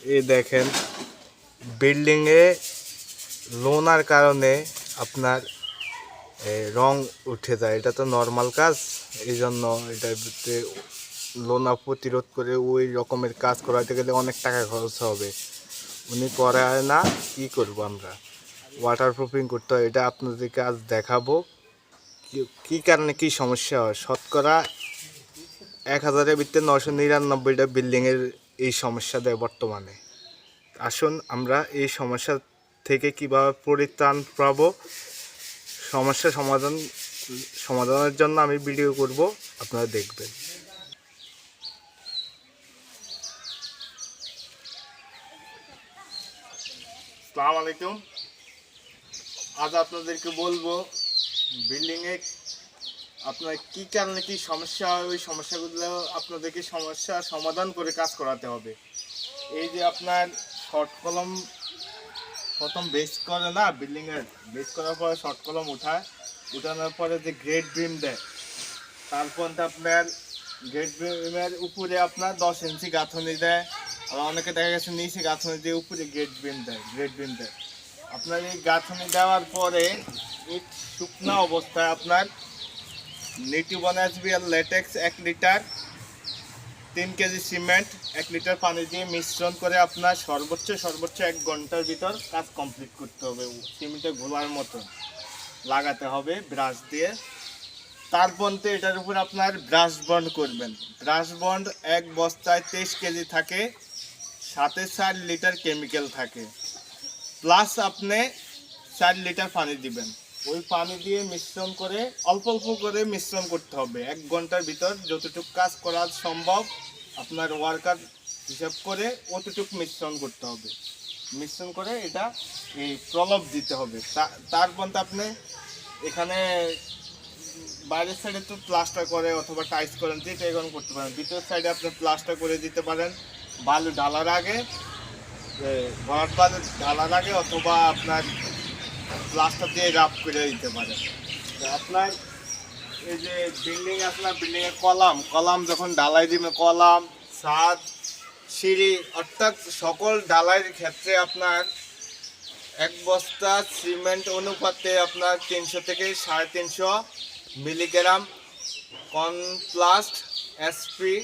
এই দেখেন বিল্ডিংয়ে লোনার কারণে আপনার রং উঠে যায়। এটা তো নর্মাল কাজ, এই জন্য এটার ভিতরে লোনা প্রতিরোধ করে ওই রকমের কাজ করাতে গেলে অনেক টাকা খরচ হবে। উনি করায় না, কি করব আমরা? ওয়াটার প্রুফিং করতে হয়। এটা আপনাদেরকে আজ দেখাবো কি কারণে কি সমস্যা হয়। শতকরা 1000-এর ভিতরে 999টা বিল্ডিংয়ের এই সমস্যা দেয় বর্তমানে। আসুন আমরা এই সমস্যা থেকে কিভাবে পরিত্রাণ পাবো, সমস্যা সমাধানের জন্য আমি ভিডিও করব, আপনারা দেখবেন। আসসালামু আলাইকুম। আজ আপনাদেরকে বলবো বিল্ডিংয়ে আপনার কি কারণে কি সমস্যা হয়, ওই সমস্যাগুলো আপনাদেরকে সমস্যা সমাধান করে কাজ করাতে হবে। এই যে আপনার শর্ট কলম প্রথম বেস করে না, বিল্ডিংয়ের বেস করার পরে শর্ট কলম উঠানোর পরে যে গ্রেড বিম দেয়, তারপর আপনার গ্রেড বিমের উপরে আপনার 10 ইঞ্চি গাঁথনি দেয়। আবার অনেকে দেখা গেছে নিচে গাঁথনি দিয়ে উপরে গ্রেড বিম দেয়। আপনার এই গাঁথনি দেওয়ার পরে এই শুকনো অবস্থায় আপনার Nutribond SBL latex 1 litre, 3 kg cement, 1 litre পানি দিয়ে মিশ্রণ করে আপনার সর্বোচ্চ 1 ঘন্টার ভিতর কাজ কমপ্লিট করতে হবে। সিমেন্টে ঘোলার মতো লাগাতে হবে ব্রাশ দিয়ে। তারপর তো এটার উপর আপনার ব্রাশ বন্ড করবেন। ব্রাশ বন্ড 1 বস্তায় 23 কেজি থাকে, সাথে 4 লিটার কেমিক্যাল থাকে, প্লাস আপনি 4 লিটার পানি দিবেন। ওই পানি দিয়ে মিশ্রণ করে অল্প অল্প করে মিশ্রণ করতে হবে। 1 ঘন্টার ভিতর যতটুকু কাজ করা সম্ভব আপনার ওয়ার্কার হিসাব করে অতটুকু মিশ্রণ করতে হবে। মিশ্রণ করে এটা এই প্রলেপ দিতে হবে। তারপর আপনি এখানে বাইরের সাইডে তো প্লাস্টার করে অথবা টাইস করেন, যেটা এখন করতে পারেন। ভিতরের সাইডে আপনি প্লাস্টার করে দিতে পারেন বালু ঢালার আগে, ভরাট বালু ঢালার আগে, অথবা আপনার প্লাস্টার দিয়ে রাফ করে দিতে পারেন। তো আপনার এই যে বিল্ডিং আপনার বিল্ডিংয়ের কলাম যখন ঢালাই দিবেন, কলাম, ছাদ, সিঁড়ি, অর্থাৎ সকল ঢালাইয়ের ক্ষেত্রে আপনার 1 বস্তা সিমেন্ট অনুপাতে আপনার 300 থেকে 350 মিলিগ্রাম কনপ্লাস্ট এসপি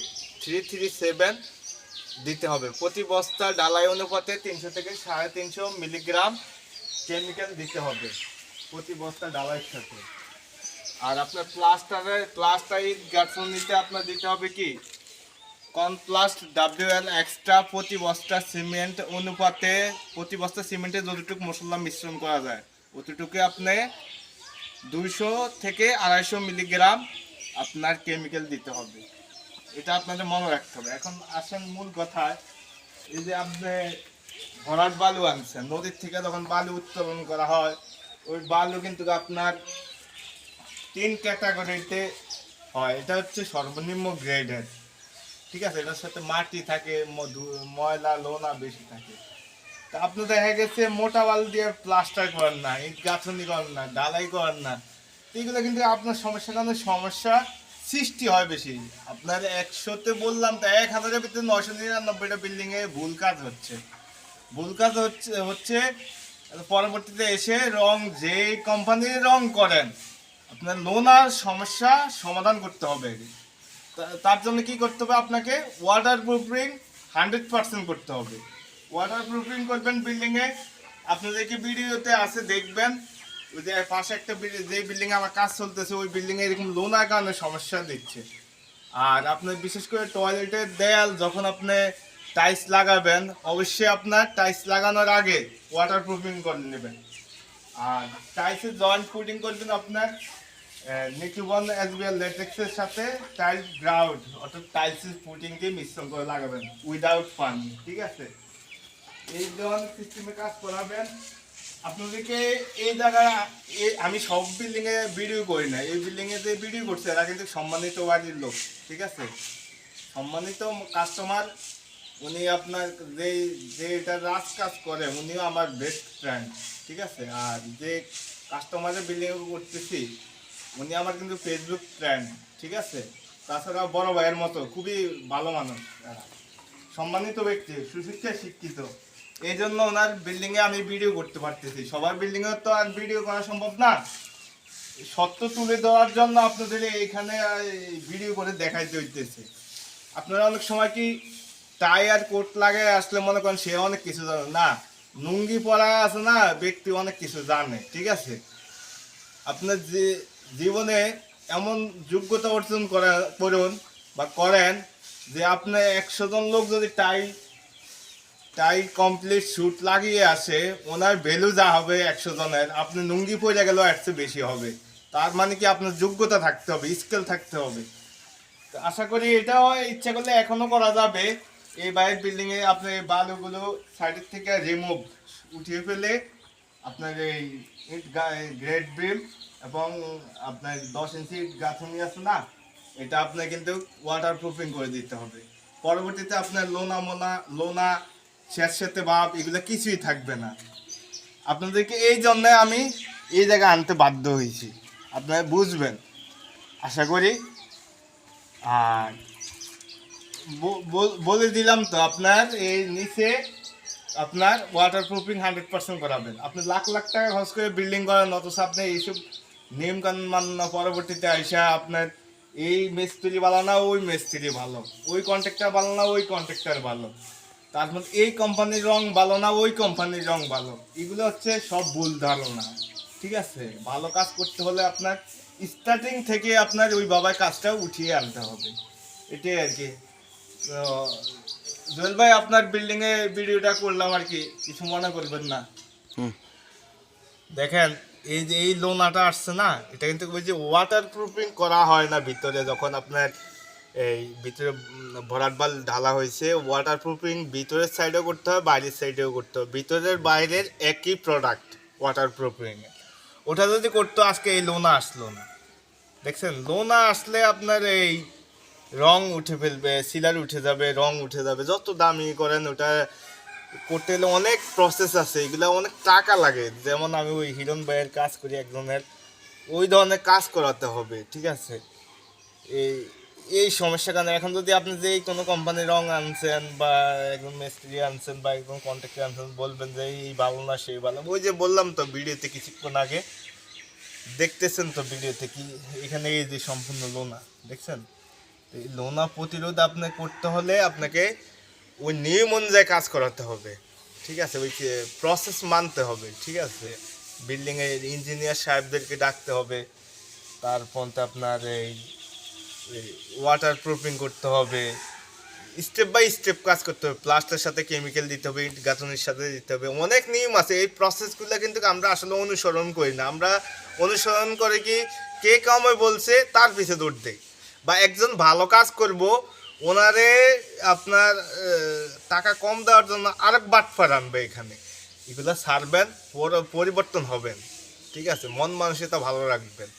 337 দিতে হবে। প্রতি বস্তা ঢালাই অনুপাতে 300 থেকে 350 মিলিগ্রাম কেমিক্যাল দিতে হবে প্রতি বস্তা ঢালাইয়ের সাথে। আর আপনার প্লাস্টারের গাঁথনিতে আপনার দিতে হবে কি কনপ্লাস্ট WL এক্সট্রা প্রতি বস্তা সিমেন্ট অনুপাতে, প্রতি বস্তা সিমেন্টে যতটুকু মশলা মিশ্রণ করা যায় অতটুকু আপনি 200 থেকে 250 মিলিগ্রাম আপনার কেমিক্যাল দিতে হবে। এটা আপনাদের মনে রাখতে হবে। এখন আসেন মূল কথায়। এই যে আপনি ভরাট বালু আনছেন, নদীর থেকে যখন বালু উত্তোলন করা হয়, ওই বালু কিন্তু আপনার 3 ক্যাটাগরিতে হয়। এটা হচ্ছে সর্বনিম্ন গ্রেডের, ঠিক আছে। এটার সাথে মাটি থাকে, ময়লা লোনা বেশি থাকে। তা আপনি দেখা গেছে মোটা বালু দিয়ে প্লাস্টার করেন না, ইট গাঁথনি করেন না, ঢালাই করেন না, এগুলো কিন্তু আপনার সমস্যা সৃষ্টি হয় বেশি। আপনার 100তে বললাম তো 1000-এর ভিতরে 999টা বিল্ডিংয়ে ভুল কাজ হচ্ছে পরবর্তীতে এসে রং, যে কোম্পানির রং করেন, আপনার লোনার সমস্যা সমাধান করতে হবে। তার জন্য কি করতে হবে? আপনাকে ওয়াটার প্রুফিং 100% করতে হবে। ওয়াটার প্রুফিং করবেন বিল্ডিংয়ে। আপনাদেরকে ভিডিওতে আছে, দেখবেন ওই যে পাশে একটা যে বিল্ডিংয়ে আমার কাজ চলতেছে, ওই বিল্ডিংয়ে এরকম লোনার কারণে সমস্যা দিচ্ছে। আর আপনার বিশেষ করে টয়লেটের দেয়াল যখন আপনি টাইলস লাগাবেন, অবশ্যই আপনার টাইলস লাগানোর আগে ওয়াটার প্রুফিং করে নেবেন। আর টাইলসের জয়েন্ট ফুটিং করবেন আপনার নিউট্রিবন এসবিএল ল্যাটেক্সের সাথে টাইলস গ্রাউন্ড, অর্থাৎ টাইলসের ফুটিং দিয়ে মিশ্রণ করে লাগাবেন উইদাউট পানি, ঠিক আছে। এই ধরনের সিস্টেমে কাজ করাবেন। আপনাদেরকে এই জায়গায় আমি সব বিল্ডিংয়ে ভিডিও করি না, এই বিল্ডিংয়ে যে ভিডিও করছে এরা কিন্তু সম্মানিত বাড়ির লোক, ঠিক আছে, সম্মানিত কাস্টমার। উনি আপনার যে এটা কাজ করে উনিও আমার বেস্ট ফ্রেন্ড, ঠিক আছে। আর যে কাস্টমারের বিল্ডিং করতেছি উনি আমার কিন্তু ফেসবুক ফ্রেন্ড, ঠিক আছে। তাছাড়া বড় ভাইয়ের মতো খুবই ভালো মানুষ। সম্মানিত ব্যক্তি, সুশিক্ষায় শিক্ষিত, এই জন্য ওনার বিল্ডিং এ আমি ভিডিও করতে পারতেছি। সবার বিল্ডিং এ তো আর ভিডিও করা সম্ভব না। সত্য তুলে দেওয়ার জন্য আপনাদের এখানে ভিডিও করে দেখাইতে হইতেছে। আপনারা অনেক সময় কি টাই আর কোট লাগে আসলে মনে করেন সে অনেক কিছু জানে না, লুঙ্গি পরা আছে না ব্যক্তি অনেক কিছু জানে, ঠিক আছে। আপনার যে জীবনে এমন যোগ্যতা অর্জন করুন বা করেন যে আপনি 100 জন লোক যদি টাই কমপ্লিট স্যুট লাগিয়ে আসে, ওনার ভ্যালু যা হবে 100 জনের, আপনি লুঙ্গি পরে গেলেও এর চেয়ে বেশি হবে। তার মানে কি আপনার যোগ্যতা থাকতে হবে, স্কিল থাকতে হবে। তো আশা করি এটাও ইচ্ছা করলে এখনো করা যাবে। এই বাইরের বিল্ডিং এ আপনি বালুগুলো সাইডের থেকে রিমুভ উঠিয়ে ফেলে আপনার এই গ্রেড বিম এবং আপনার 10 ইঞ্চি গাঁথনি আছে না, এটা আপনার কিন্তু ওয়াটার প্রুফিং করে দিতে হবে। পরবর্তীতে আপনার লোনা স্যাঁতস্যাঁতে ভাব এগুলো কিছুই থাকবে না। আপনাদেরকে এই জন্য আমি এই জায়গায় আনতে বাধ্য হয়েছি, আপনারা বুঝবেন আশা করি। আর বলে দিলাম তো, আপনার এই নিচে আপনার ওয়াটার প্রুফিং 100% করাবেন। আপনি লাখ লাখ টাকা খরচ করে বিল্ডিং করেন, অথচ আপনি এইসব নিয়ম কানুন মান্য পরবর্তীতে আইসা আপনার এই মিস্ত্রি ভালো না ওই মিস্ত্রি ভালো, ওই কন্ট্রাক্টর ভালো না ওই কন্ট্রাক্টর ভালো, তার মধ্যে এই কোম্পানির রং ভালো না ওই কোম্পানির রং ভালো, এগুলো হচ্ছে সব ভুল ধারণা, ঠিক আছে। ভালো কাজ করতে হলে আপনার স্টার্টিং থেকে আপনার ওই বাবার কাজটাও উঠিয়ে আনতে হবে, এটাই আর কি। জুয়েল ভাই, আপনার বিল্ডিং এ ভিডিওটা করলাম আর কি, কিছু মনে করবেন না। দেখেন এই যে এই লোনাটা আসছে না, এটা কিন্তু ওই যে ওয়াটার প্রুফিং করা হয় না ভিতরে, যখন আপনার এই ভিতরে ভরাট বাল ঢালা হয়েছে, ওয়াটার প্রুফিং ভিতরের সাইডেও করতে হবে বাইরের সাইডেও করতে হবে, ভিতরের বাইরের একই প্রোডাক্ট ওয়াটার প্রুফিং। ওটা যদি করতো আজকে এই লোনা আসলো না। দেখছেন, লোনা আসলে আপনার এই রং উঠে ফেলবে, সিলার উঠে যাবে, রং উঠে যাবে, যত দামি করেন ওটা করতে গেলে অনেক প্রসেস আছে, এগুলো অনেক টাকা লাগে। যেমন আমি ওই হিরণ ভাইয়ের কাজ করি একজনের, ওই ধরনের কাজ করাতে হবে, ঠিক আছে। এই এই সমস্যার কারণে এখন যদি আপনি যে কোনো কোম্পানির রং আনছেন বা একজন মিস্ত্রি আনছেন বা একজন কন্ট্রাক্টর আনছেন, বলবেন যে এই ভালো না সেই ভালো, ওই যে বললাম তো ভিডিওতে কিছুক্ষণ আগে, দেখতেছেন তো ভিডিওতে কি এখানে এই যে সম্পূর্ণ লোনা দেখছেন। এই লোনা প্রতিরোধ আপনি করতে হলে আপনাকে ওই নিয়ম অনুযায়ী কাজ করাতে হবে, ঠিক আছে। ওই প্রসেস মানতে হবে, ঠিক আছে। বিল্ডিংয়ের ইঞ্জিনিয়ার সাহেবদেরকে ডাকতে হবে, তারপর আপনার এই ওয়াটার প্রুফিং করতে হবে, স্টেপ বাই স্টেপ কাজ করতে হবে, প্লাস্টারের সাথে কেমিক্যাল দিতে হবে, ইট গাঁথনির সাথে দিতে হবে, অনেক নিয়ম আছে। এই প্রসেসগুলো কিন্তু আমরা আসলে অনুসরণ করি না। আমরা অনুসরণ করে কি কে কামে বলছে তার পিছে দৌড় দেই, বা একজন ভালো কাজ করব ওনারে আপনার টাকা কম দেওয়ার জন্য আরেক বাটফার আনবে এখানে, এগুলো ছাড়বেন, পরিবর্তন হবেন, ঠিক আছে। মন মানসিকতা ভালো রাখবেন,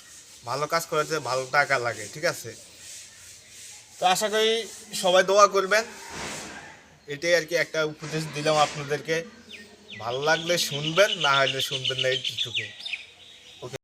ভালো কাজ করাতে ভালো টাকা লাগে, ঠিক আছে। তো আশা করি সবাই দোয়া করবেন, এটাই আর কি একটা উপদেশ দিলাম আপনাদেরকে। ভালো লাগলে শুনবেন, না হলে শুনবেন না, এইটুকুই।